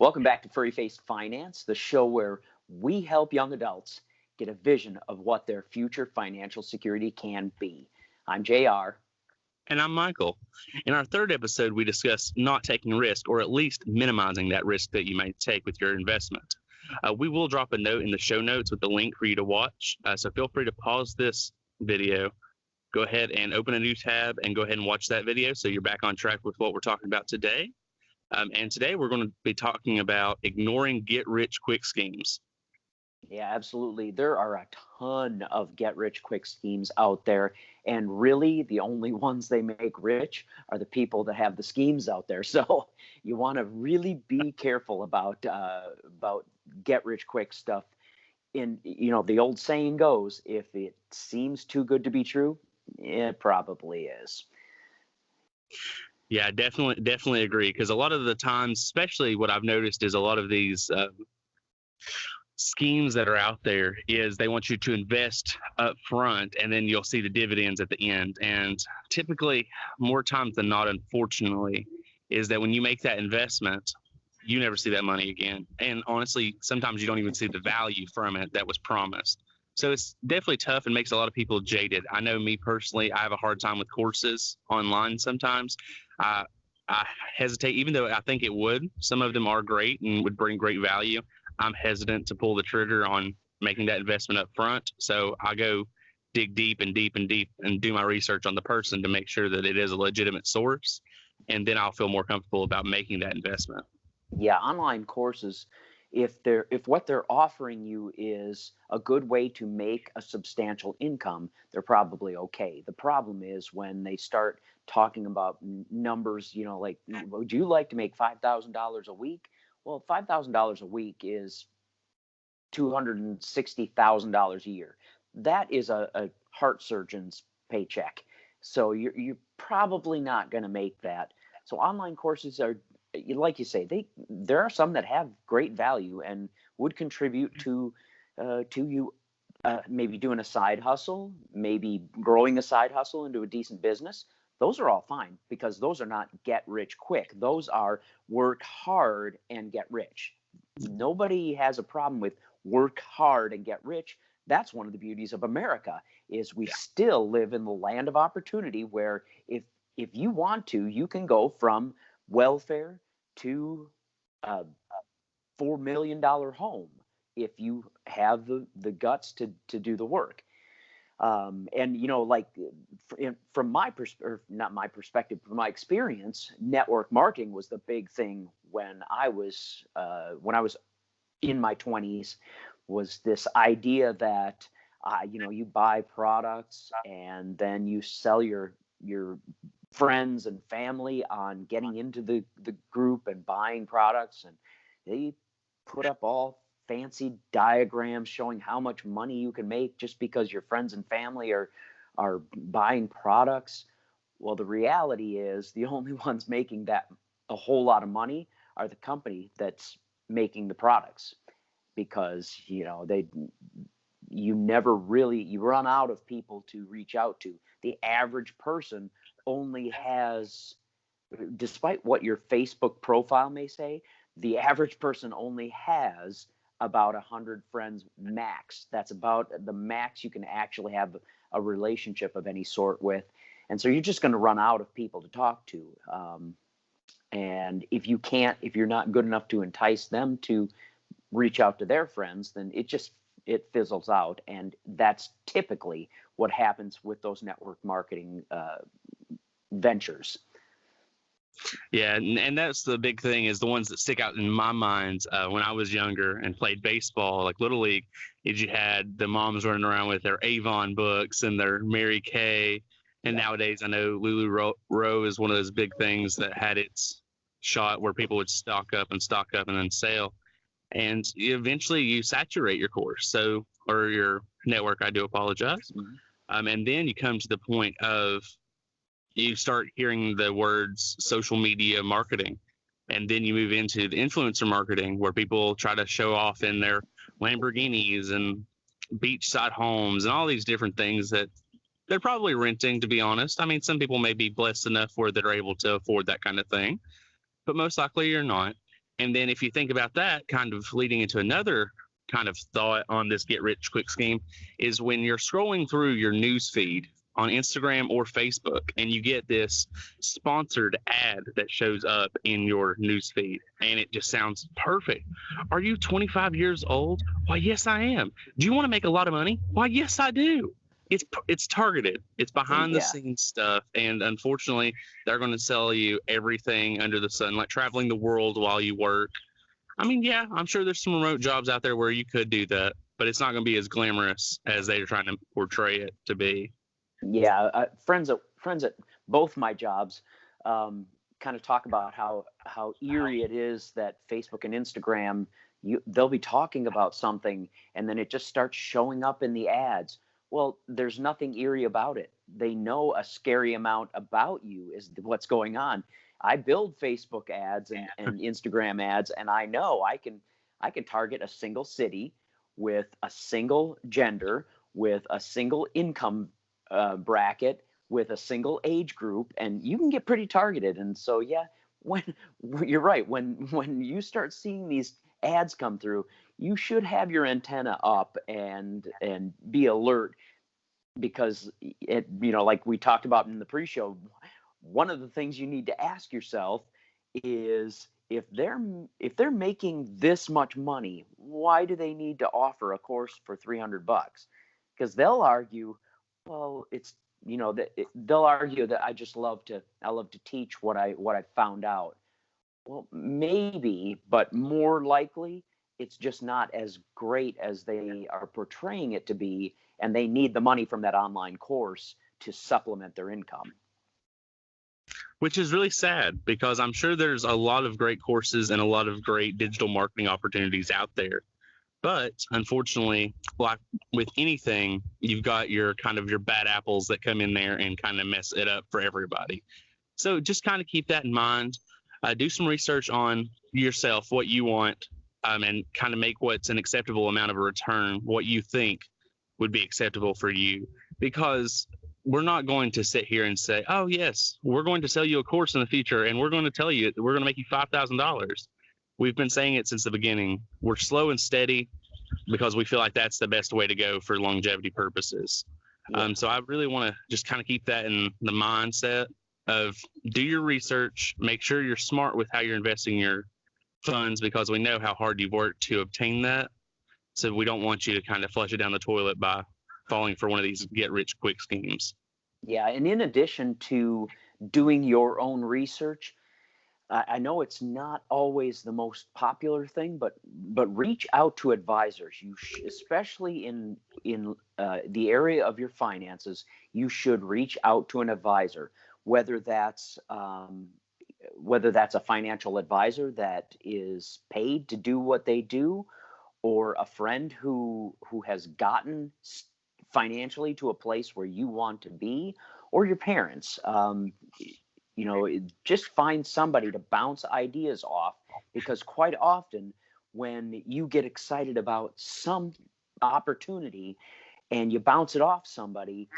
Welcome back to Furry Faced Finance, the show where we help young adults get a vision of what their future financial security can be. I'm JR. And I'm Michael. In our third episode, we discussed not taking risk, or at least minimizing that risk that you may take with your investment. We will drop a note in the show notes with the link for you to watch. So feel free to pause this video, go ahead and open a new tab, and go ahead and watch that video so you're back on track with what we're talking about today. And today we're going to be talking about ignoring get-rich-quick schemes. Yeah, absolutely. There are a ton of get-rich-quick schemes out there, and really the only ones they make rich are the people that have the schemes out there. So you want to really be careful about get-rich-quick stuff. The old saying goes, if it seems too good to be true, it probably is. Yeah, definitely agree. Because a lot of the times, especially what I've noticed is a lot of these schemes that are out there is they want you to invest up front and then you'll see the dividends at the end. And typically, more times than not, unfortunately, is that when you make that investment, you never see that money again. And honestly, sometimes you don't even see the value from it that was promised. So it's definitely tough and makes a lot of people jaded. I know me personally, I have a hard time with courses online sometimes. I hesitate, even though I think it would. Some of them are great and would bring great value. I'm hesitant to pull the trigger on making that investment up front. So I go dig deep and do my research on the person to make sure that it is a legitimate source. And then I'll feel more comfortable about making that investment. Yeah, online courses, if what they're offering you is a good way to make a substantial income, they're probably okay. The problem is when they start talking about numbers, like, would you like to make $5,000 a week? Well, $5,000 a week is $260,000 a year. That is a heart surgeon's paycheck. So you're probably not going to make that. So online courses are, like you say, there are some that have great value and would contribute to you maybe doing a side hustle, maybe growing a side hustle into a decent business. Those are all fine because those are not get rich quick. Those are work hard and get rich. Nobody has a problem with work hard and get rich. That's one of the beauties of America is we still live in the land of opportunity where if you want to, you can go from welfare to a $4 million home if you have the guts to do the work. And like from my experience, network marketing was the big thing when I was in my 20s. Was this idea that you buy products and then you sell your friends and family on getting into the group and buying products, and they put up all fancy diagrams showing how much money you can make just because your friends and family are buying products. Well, the reality is the only ones making that a whole lot of money are the company that's making the products, because you run out of people to reach out to. The average person only has, despite what your Facebook profile may say, the average person only has about 100 friends max. That's about the max you can actually have a relationship of any sort with. And so you're just going to run out of people to talk to. And if you're not good enough to entice them to reach out to their friends, then it fizzles out. And that's typically what happens with those network marketing ventures. Yeah, and that's the big thing, is the ones that stick out in my mind when I was younger and played baseball, like Little League, is you had the moms running around with their Avon books and their Mary Kay. And nowadays, I know LuLaRoe is one of those big things that had its shot where people would stock up and then sell. And eventually you saturate your course, or your network, I do apologize. Mm-hmm. And then you come to the point of you start hearing the words social media marketing, and then you move into the influencer marketing where people try to show off in their Lamborghinis and beachside homes and all these different things that they're probably renting, to be honest. I mean, some people may be blessed enough where they're able to afford that kind of thing, but most likely you're not. And then if you think about that, kind of leading into another kind of thought on this get rich quick scheme, is when you're scrolling through your news feed on Instagram or Facebook and you get this sponsored ad that shows up in your news feed and it just sounds perfect. Are you 25 years old? Why, yes, I am. Do you want to make a lot of money? Why, yes, I do. It's targeted. It's behind the Yeah. scenes stuff. And unfortunately, they're going to sell you everything under the sun, like traveling the world while you work. I mean, yeah, I'm sure there's some remote jobs out there where you could do that, but it's not going to be as glamorous as they're trying to portray it to be. Yeah, friends at both my jobs kind of talk about how eerie it is that Facebook and Instagram, they'll be talking about something and then it just starts showing up in the ads. Well, there's nothing eerie about it. They know a scary amount about you is what's going on. I build Facebook ads and Instagram ads, and I know I can target a single city with a single gender, with a single income bracket, with a single age group, and you can get pretty targeted. And so, yeah, when you're right, when you start seeing these ads come through, you should have your antenna up and be alert, because it, like we talked about in the pre-show, one of the things you need to ask yourself is, if they're making this much money, why do they need to offer a course for $300? Because they'll argue, well, it's they'll argue that I love to teach what I found out. Well, maybe, but more likely, it's just not as great as they are portraying it to be, and they need the money from that online course to supplement their income. Which is really sad, because I'm sure there's a lot of great courses and a lot of great digital marketing opportunities out there. But unfortunately, like with anything, you've got your bad apples that come in there and kind of mess it up for everybody. So just kind of keep that in mind. Do some research on yourself, what you want, and kind of make what's an acceptable amount of a return, what you think would be acceptable for you. Because we're not going to sit here and say, oh, yes, we're going to sell you a course in the future and we're going to tell you we're going to make you $5,000. We've been saying it since the beginning. We're slow and steady because we feel like that's the best way to go for longevity purposes. Yeah. So I really want to just kind of keep that in the mindset of do your research, make sure you're smart with how you're investing your funds, because we know how hard you've worked to obtain that. So we don't want you to kind of flush it down the toilet by falling for one of these get rich quick schemes. Yeah, and in addition to doing your own research, I know it's not always the most popular thing, but reach out to advisors. Especially in the area of your finances, you should reach out to an advisor, whether that's a financial advisor that is paid to do what they do, or a friend who has gotten financially to a place where you want to be, or your parents. Just find somebody to bounce ideas off, because quite often when you get excited about some opportunity and you bounce it off somebody,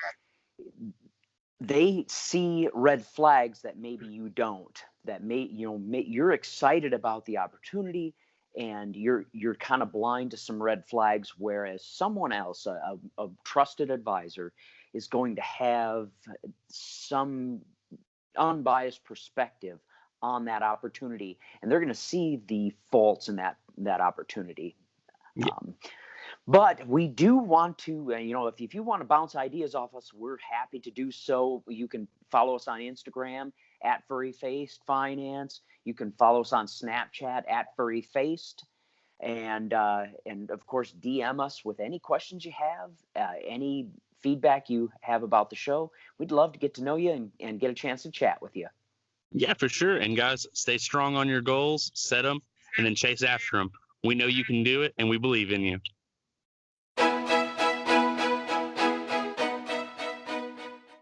they see red flags that maybe you don't, that you're excited about the opportunity and you're kind of blind to some red flags, whereas someone else, a trusted advisor, is going to have some unbiased perspective on that opportunity, and they're going to see the faults in that opportunity. Yeah. But we do want to, if you want to bounce ideas off us, we're happy to do so. You can follow us on Instagram at FurryFaced Finance. You can follow us on Snapchat at FurryFaced, and of course DM us with any questions you have, any feedback you have about the show. We'd love to get to know you and get a chance to chat with you. Yeah, for sure. And guys, stay strong on your goals, set them, and then chase after them. We know you can do it, and we believe in you.